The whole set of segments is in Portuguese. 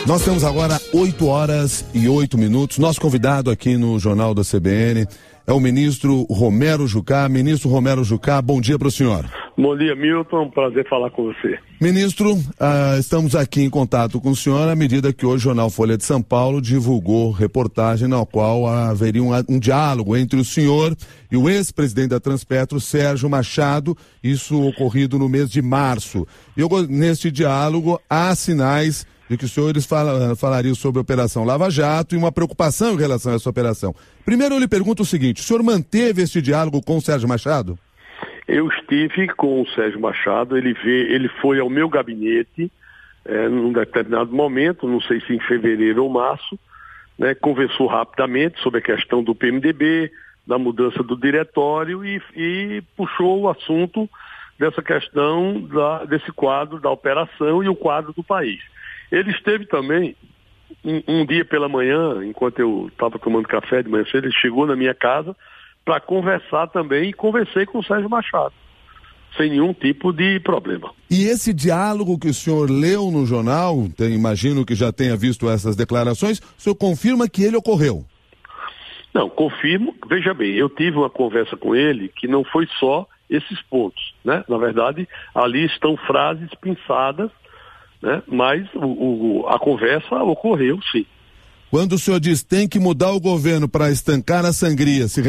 Nós temos agora 8h08. Nosso convidado aqui no Jornal da CBN é o ministro Romero Jucá. Ministro Romero Jucá, bom dia para o senhor. Bom dia, Milton. Prazer falar com você. Ministro, estamos aqui em contato com o senhor à medida que hoje o jornal Folha de São Paulo divulgou reportagem na qual haveria um diálogo entre o senhor e o ex-presidente da Transpetro, Sérgio Machado, isso ocorrido no mês de março. Neste diálogo há sinais de que os senhores falariam sobre a Operação Lava Jato e uma preocupação em relação a essa operação. Primeiro eu lhe pergunto o seguinte, o senhor manteve este diálogo com o Sérgio Machado? Eu estive com o Sérgio Machado, ele foi ao meu gabinete num determinado momento, não sei se em fevereiro ou março, né, conversou rapidamente sobre a questão do PMDB, da mudança do diretório e puxou o assunto dessa questão desse quadro da operação e o quadro do país. Ele esteve também, um dia pela manhã, enquanto eu estava tomando café de manhã cedo, ele chegou na minha casa para conversar também e conversei com o Sérgio Machado, sem nenhum tipo de problema. E esse diálogo que o senhor leu no jornal, imagino que já tenha visto essas declarações, o senhor confirma que ele ocorreu? Não, confirmo. Veja bem, eu tive uma conversa com ele que não foi só esses pontos, né? Na verdade, ali estão frases pensadas, né? Mas a conversa ocorreu, sim. Quando o senhor diz tem que mudar o governo para estancar a sangria, se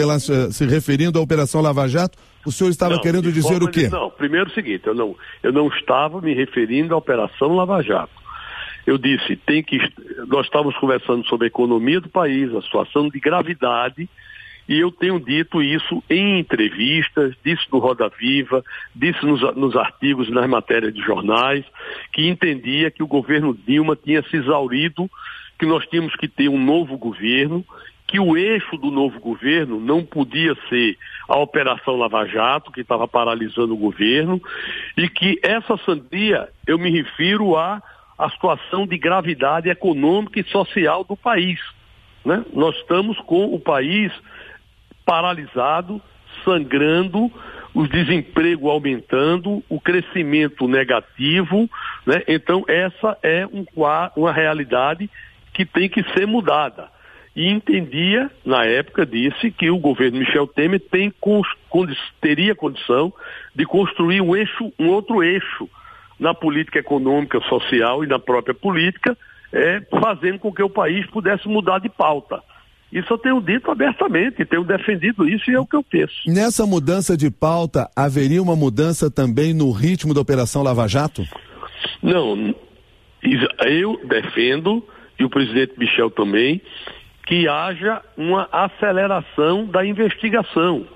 referindo à Operação Lava Jato, o senhor estava querendo dizer o quê? Não, primeiro o seguinte, eu não estava me referindo à Operação Lava Jato. Eu disse, nós estávamos conversando sobre a economia do país, a situação de gravidade, e eu tenho dito isso em entrevistas, disse no Roda Viva, disse nos artigos e nas matérias de jornais, que entendia que o governo Dilma tinha se exaurido, que nós tínhamos que ter um novo governo, que o eixo do novo governo não podia ser a Operação Lava Jato, que estava paralisando o governo, e que essa sangria, eu me refiro à situação de gravidade econômica e social do país, né? Nós estamos com o país paralisado, sangrando, o desemprego aumentando, o crescimento negativo, né? Então essa é uma realidade que tem que ser mudada. E entendia, na época, disse que o governo Michel Temer teria condição de construir um outro eixo na política econômica, social e na própria política, fazendo com que o país pudesse mudar de pauta. Isso eu tenho dito abertamente, tenho defendido isso e é o que eu penso. Nessa mudança de pauta, haveria uma mudança também no ritmo da Operação Lava Jato? Não, eu defendo, e o presidente Michel também, que haja uma aceleração da investigação,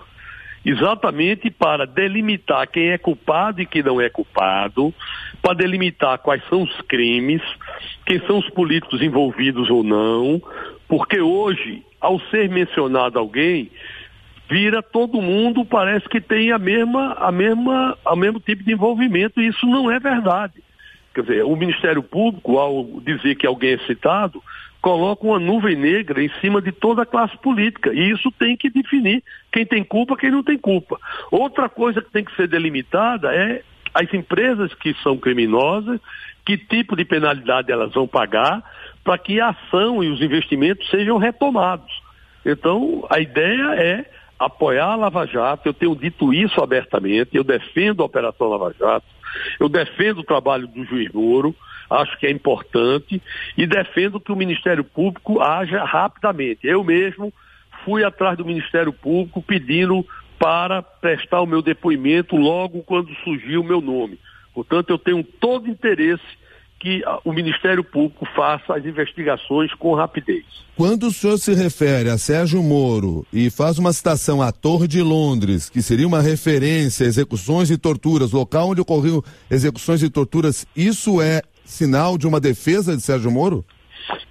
exatamente para delimitar quem é culpado e quem não é culpado, para delimitar quais são os crimes, quem são os políticos envolvidos ou não, porque hoje, ao ser mencionado alguém, vira todo mundo, parece que tem o mesmo tipo de envolvimento, e isso não é verdade. Quer dizer, o Ministério Público, ao dizer que alguém é citado, coloca uma nuvem negra em cima de toda a classe política. E isso tem que definir quem tem culpa e quem não tem culpa. Outra coisa que tem que ser delimitada é as empresas que são criminosas, que tipo de penalidade elas vão pagar, para que a ação e os investimentos sejam retomados. Então, a ideia é apoiar a Lava Jato. Eu tenho dito isso abertamente, eu defendo a Operação Lava Jato, eu defendo o trabalho do juiz Moro, acho que é importante, e defendo que o Ministério Público haja rapidamente. Eu mesmo fui atrás do Ministério Público pedindo para prestar o meu depoimento logo quando surgiu o meu nome. Portanto, eu tenho todo interesse que o Ministério Público faça as investigações com rapidez. Quando o senhor se refere a Sérgio Moro e faz uma citação à Torre de Londres, que seria uma referência a execuções e torturas, local onde ocorreu execuções e torturas, isso é sinal de uma defesa de Sérgio Moro?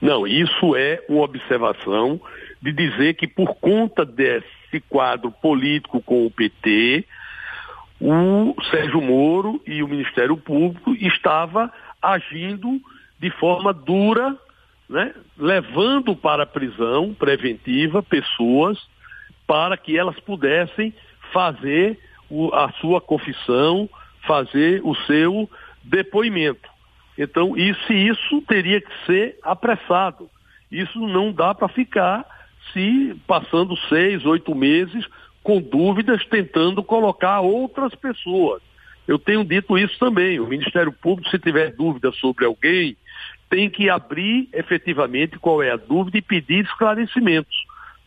Não, isso é uma observação de dizer que por conta desse quadro político com o PT, o Sérgio Moro e o Ministério Público estava agindo de forma dura, né, levando para a prisão preventiva pessoas para que elas pudessem fazer a sua confissão, fazer o seu depoimento. Então, isso teria que ser apressado. Isso não dá para ficar se passando 6, 8 meses com dúvidas, tentando colocar outras pessoas. Eu tenho dito isso também. O Ministério Público, se tiver dúvida sobre alguém, tem que abrir efetivamente qual é a dúvida e pedir esclarecimentos.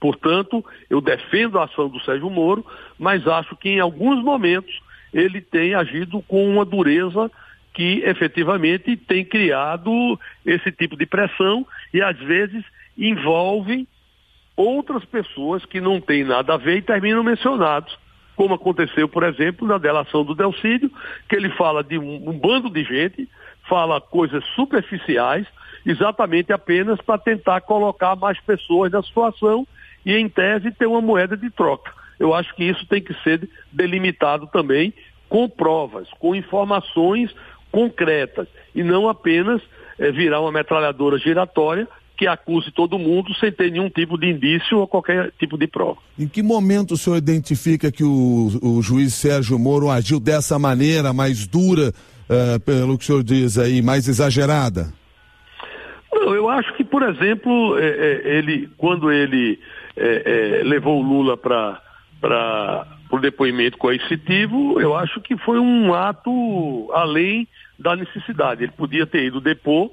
Portanto, eu defendo a ação do Sérgio Moro, mas acho que em alguns momentos ele tem agido com uma dureza que efetivamente tem criado esse tipo de pressão e às vezes envolve outras pessoas que não têm nada a ver e terminam mencionados, como aconteceu, por exemplo, na delação do Delcídio, que ele fala de um bando de gente, fala coisas superficiais, exatamente apenas para tentar colocar mais pessoas na situação e, em tese, ter uma moeda de troca. Eu acho que isso tem que ser delimitado também com provas, com informações concretas, e não apenas virar uma metralhadora giratória que acuse todo mundo sem ter nenhum tipo de indício ou qualquer tipo de prova. Em que momento o senhor identifica que o juiz Sérgio Moro agiu dessa maneira, mais dura, pelo que o senhor diz aí, mais exagerada? Não, eu acho que, por exemplo, quando ele levou o Lula para o depoimento coercitivo, eu acho que foi um ato além da necessidade. Ele podia ter ido depor.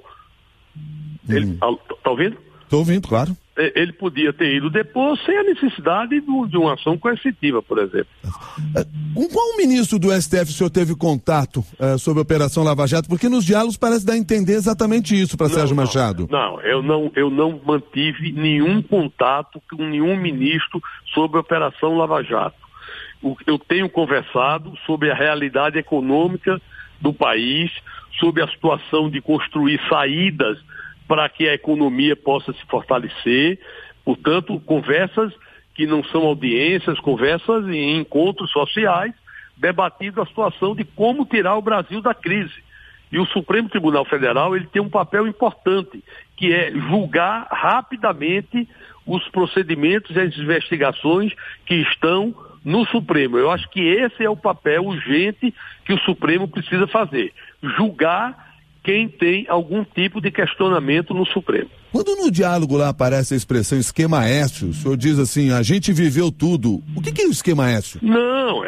Tá ouvindo? Estou ouvindo, claro. Ele podia ter ido depor sem a necessidade de uma ação coercitiva, por exemplo. Com qual ministro do STF o senhor teve contato sobre a Operação Lava Jato? Porque nos diálogos parece dar a entender exatamente isso para Sérgio Machado. Eu não mantive nenhum contato com nenhum ministro sobre a Operação Lava Jato. Eu tenho conversado sobre a realidade econômica do país, sobre a situação de construir saídas para que a economia possa se fortalecer. Portanto, conversas que não são audiências, conversas em encontros sociais, debatindo a situação de como tirar o Brasil da crise. E o Supremo Tribunal Federal ele tem um papel importante, que é julgar rapidamente os procedimentos e as investigações que estão no Supremo. Eu acho que esse é o papel urgente que o Supremo precisa fazer. Julgar quem tem algum tipo de questionamento no Supremo. Quando no diálogo lá aparece a expressão esquema Aécio, o senhor diz assim, a gente viveu tudo. O que é o esquema Aécio? Não,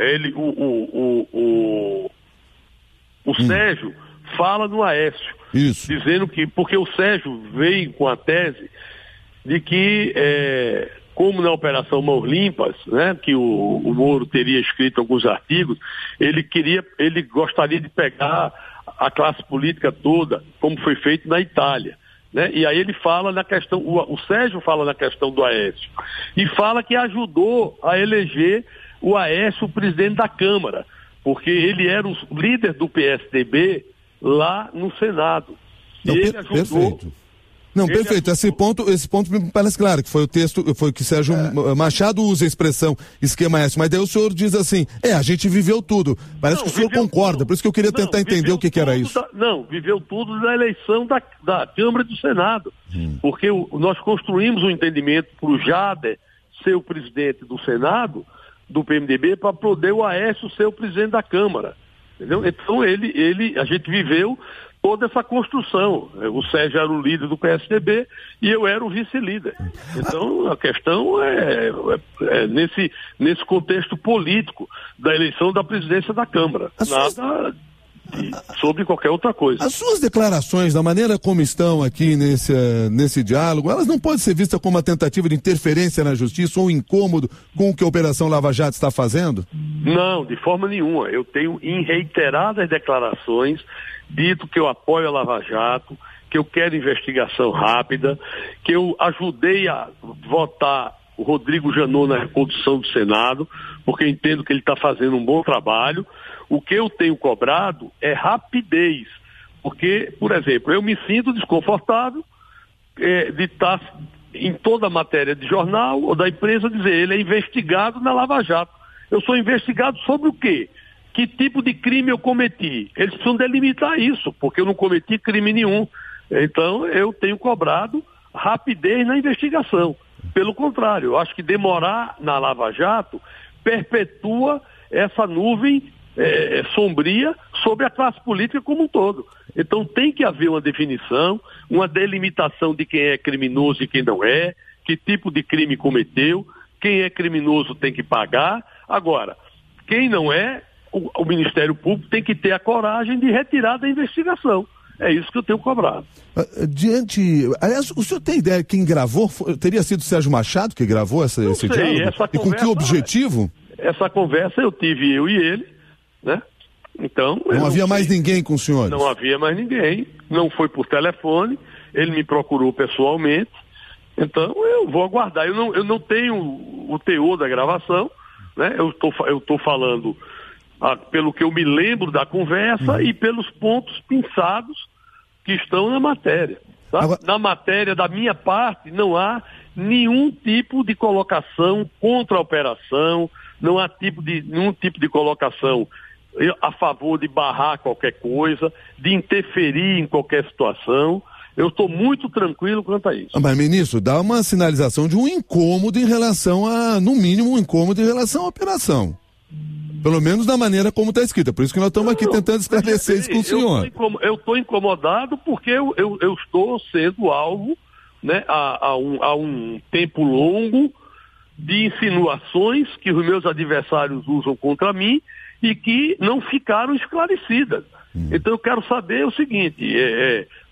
o Sérgio fala no Aécio. Isso. Dizendo que, porque o Sérgio veio com a tese de que, como na Operação Mãos Limpas, né, que o Moro teria escrito alguns artigos, ele gostaria de pegar a classe política toda, como foi feito na Itália, né? E aí ele fala na questão, o Sérgio fala na questão do Aécio, e fala que ajudou a eleger o Aécio presidente da Câmara, porque ele era o líder do PSDB lá no Senado. Não, e ele ajudou... Perfeito. Não, perfeito. Esse ponto me parece claro, que foi o texto, foi que Sérgio Machado usa a expressão esquema Aécio, mas daí o senhor diz assim, a gente viveu tudo. Parece que o senhor concorda, tudo. Por isso que eu queria tentar entender o que era isso. Viveu tudo na eleição da Câmara e do Senado. Porque nós construímos um entendimento para o Jader ser o presidente do Senado, do PMDB, para poder o Aécio ser o presidente da Câmara. Entendeu? Então a gente viveu toda essa construção. O Sérgio era o líder do PSDB e eu era o vice-líder. Então a questão é nesse contexto político da eleição da presidência da Câmara. Nada sobre qualquer outra coisa. As suas declarações, da maneira como estão aqui nesse diálogo, elas não podem ser vistas como uma tentativa de interferência na justiça ou incômodo com o que a Operação Lava Jato está fazendo? Não, de forma nenhuma. Eu tenho em reiteradas declarações dito que eu apoio a Lava Jato, que eu quero investigação rápida, que eu ajudei a votar o Rodrigo Janot na recondução do Senado, porque eu entendo que ele está fazendo um bom trabalho. O que eu tenho cobrado é rapidez, porque, por exemplo, eu me sinto desconfortável de estar em toda a matéria de jornal ou da imprensa dizer ele é investigado na Lava Jato. Eu sou investigado sobre o quê? Que tipo de crime eu cometi? Eles precisam delimitar isso, porque eu não cometi crime nenhum. Então, eu tenho cobrado rapidez na investigação. Pelo contrário, eu acho que demorar na Lava Jato perpetua essa nuvem sombria sobre a classe política como um todo. Então tem que haver uma definição, uma delimitação de quem é criminoso e quem não é, que tipo de crime cometeu, quem é criminoso tem que pagar. Agora, quem não é, o Ministério Público tem que ter a coragem de retirar da investigação. É isso que eu tenho cobrado. Aliás, o senhor tem ideia de quem gravou? Teria sido o Sérgio Machado que gravou esse diálogo? E com que objetivo? Essa conversa eu tive, eu e ele, né? Então... Não havia mais ninguém com o senhor? Não havia mais ninguém, não foi por telefone, ele me procurou pessoalmente, então eu vou aguardar. Eu não tenho o teor da gravação, né? Eu estou falando pelo que eu me lembro da conversa e pelos pontos pinçados que estão na matéria. Tá? Agora... Na matéria, da minha parte, não há nenhum tipo de colocação contra a operação, não há nenhum tipo de colocação a favor de barrar qualquer coisa, de interferir em qualquer situação. Eu estou muito tranquilo quanto a isso. Mas, ministro, dá uma sinalização de um incômodo em relação no mínimo, um incômodo em relação à operação. Pelo menos da maneira como está escrita. Por isso que nós estamos aqui tentando esclarecer isso com o senhor. Eu estou incomodado porque eu estou sendo alvo, né, há um tempo longo de insinuações que os meus adversários usam contra mim e que não ficaram esclarecidas. Então eu quero saber o seguinte,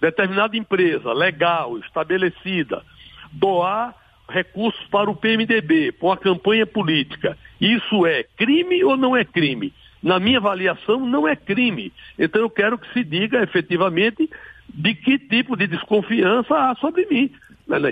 determinada empresa legal, estabelecida, doar recursos para o PMDB, para uma campanha política, isso é crime ou não é crime? Na minha avaliação, não é crime. Então eu quero que se diga efetivamente de que tipo de desconfiança há sobre mim.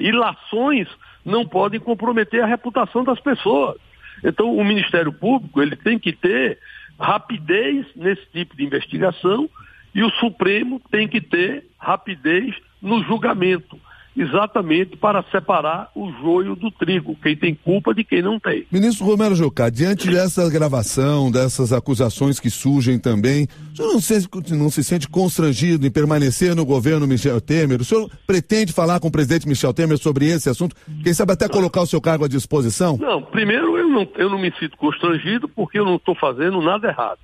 Ilações não podem comprometer a reputação das pessoas. Então o Ministério Público ele tem que ter rapidez nesse tipo de investigação e o Supremo tem que ter rapidez no julgamento, exatamente para separar o joio do trigo, quem tem culpa de quem não tem. Ministro Romero Jucá, diante dessa gravação, dessas acusações que surgem também, o senhor não se sente constrangido em permanecer no governo Michel Temer? O senhor pretende falar com o presidente Michel Temer sobre esse assunto? Quem sabe até colocar o seu cargo à disposição? Não, primeiro eu não me sinto constrangido porque eu não estou fazendo nada errado,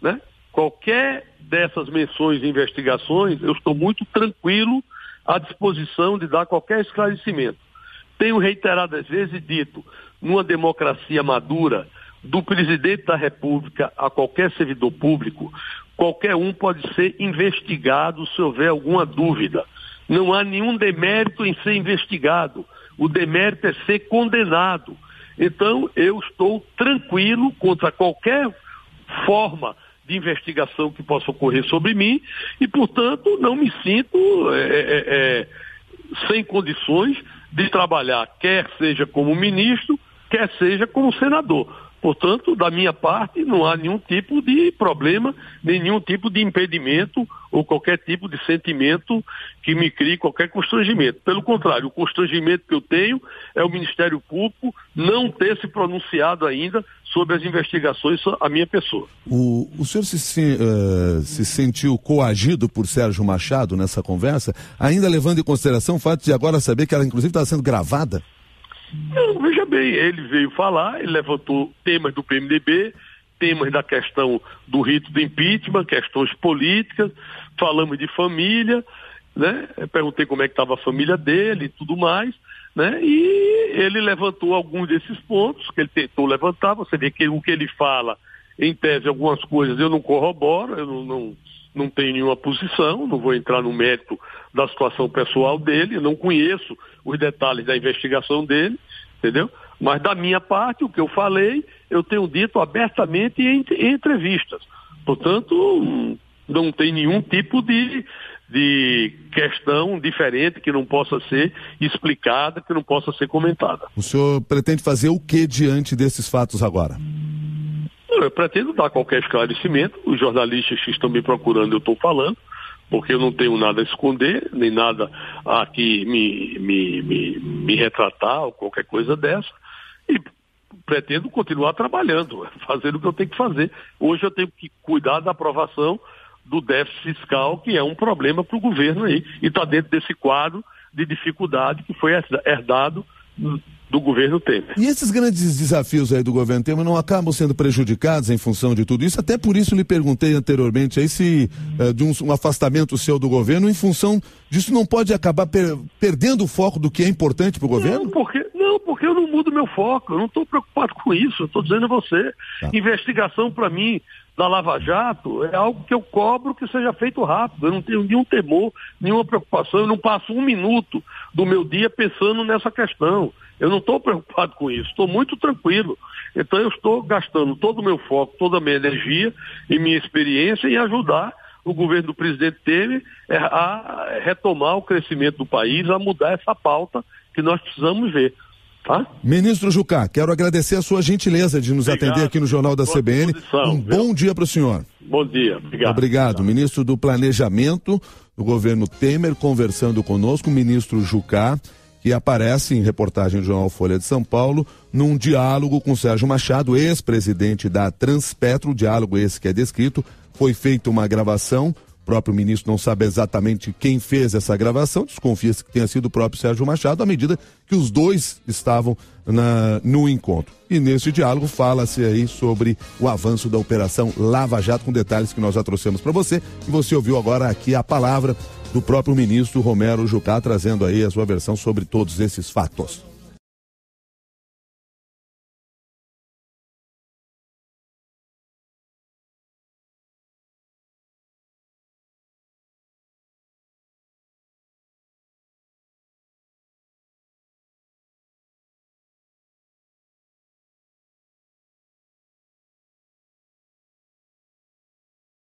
né? Qualquer dessas menções e investigações, eu estou muito tranquilo à disposição de dar qualquer esclarecimento. Tenho reiteradas vezes dito, numa democracia madura, do presidente da República a qualquer servidor público, qualquer um pode ser investigado se houver alguma dúvida. Não há nenhum demérito em ser investigado. O demérito é ser condenado. Então, eu estou tranquilo contra qualquer forma de investigação que possa ocorrer sobre mim e, portanto, não me sinto sem condições de trabalhar, quer seja como ministro, quer seja como senador. Portanto, da minha parte, não há nenhum tipo de problema, nenhum tipo de impedimento ou qualquer tipo de sentimento que me crie qualquer constrangimento. Pelo contrário, o constrangimento que eu tenho é o Ministério Público não ter se pronunciado ainda sobre as investigações à minha pessoa. O senhor se sentiu coagido por Sérgio Machado nessa conversa, ainda levando em consideração o fato de agora saber que ela inclusive está sendo gravada? Não, veja bem, ele veio falar, ele levantou temas do PMDB, temas da questão do rito do impeachment, questões políticas, falamos de família, né? Eu perguntei como é que estava a família dele e tudo mais, né? E ele levantou alguns desses pontos que ele tentou levantar. Você vê que o que ele fala, em tese, algumas coisas eu não corroboro, eu não tenho nenhuma posição, não vou entrar no mérito da situação pessoal dele, eu não conheço os detalhes da investigação dele, entendeu? Mas da minha parte, o que eu falei, eu tenho dito abertamente em entrevistas. Portanto, não tem nenhum tipo de questão diferente que não possa ser explicada, que não possa ser comentada. O senhor pretende fazer o que diante desses fatos agora? Eu pretendo dar qualquer esclarecimento. Os jornalistas que estão me procurando, eu estou falando, porque eu não tenho nada a esconder, nem nada a que me retratar ou qualquer coisa dessa. E pretendo continuar trabalhando, fazendo o que eu tenho que fazer. Hoje eu tenho que cuidar da aprovação do déficit fiscal, que é um problema para o governo aí, e está dentro desse quadro de dificuldade que foi herdado do governo Temer. E esses grandes desafios aí do governo Temer não acabam sendo prejudicados em função de tudo isso? Até por isso lhe perguntei anteriormente aí se de um afastamento seu do governo, em função disso, não pode acabar perdendo o foco do que é importante para o governo? Não, porque eu não mudo meu foco, eu não estou preocupado com isso, eu estou dizendo a você. Tá. Investigação para mim da Lava Jato é algo que eu cobro que seja feito rápido, eu não tenho nenhum temor, nenhuma preocupação, eu não passo um minuto do meu dia pensando nessa questão. Eu não estou preocupado com isso, estou muito tranquilo. Então eu estou gastando todo o meu foco, toda a minha energia e minha experiência em ajudar o governo do presidente Temer a retomar o crescimento do país, a mudar essa pauta que nós precisamos ver. Tá? Ministro Jucá, quero agradecer a sua gentileza de nos atender aqui no Jornal da CBN. Bom dia para o senhor. Bom dia, obrigado. Obrigado. Ministro do Planejamento do governo Temer, conversando conosco, o ministro Jucá, que aparece em reportagem do jornal Folha de São Paulo, num diálogo com Sérgio Machado, ex-presidente da Transpetro, o diálogo esse que é descrito. Foi feita uma gravação, o próprio ministro não sabe exatamente quem fez essa gravação, desconfia-se que tenha sido o próprio Sérgio Machado, à medida que os dois estavam no encontro. E nesse diálogo fala-se aí sobre o avanço da Operação Lava Jato, com detalhes que nós já trouxemos para você, e você ouviu agora aqui a palavra do próprio ministro Romero Jucá, trazendo aí a sua versão sobre todos esses fatos.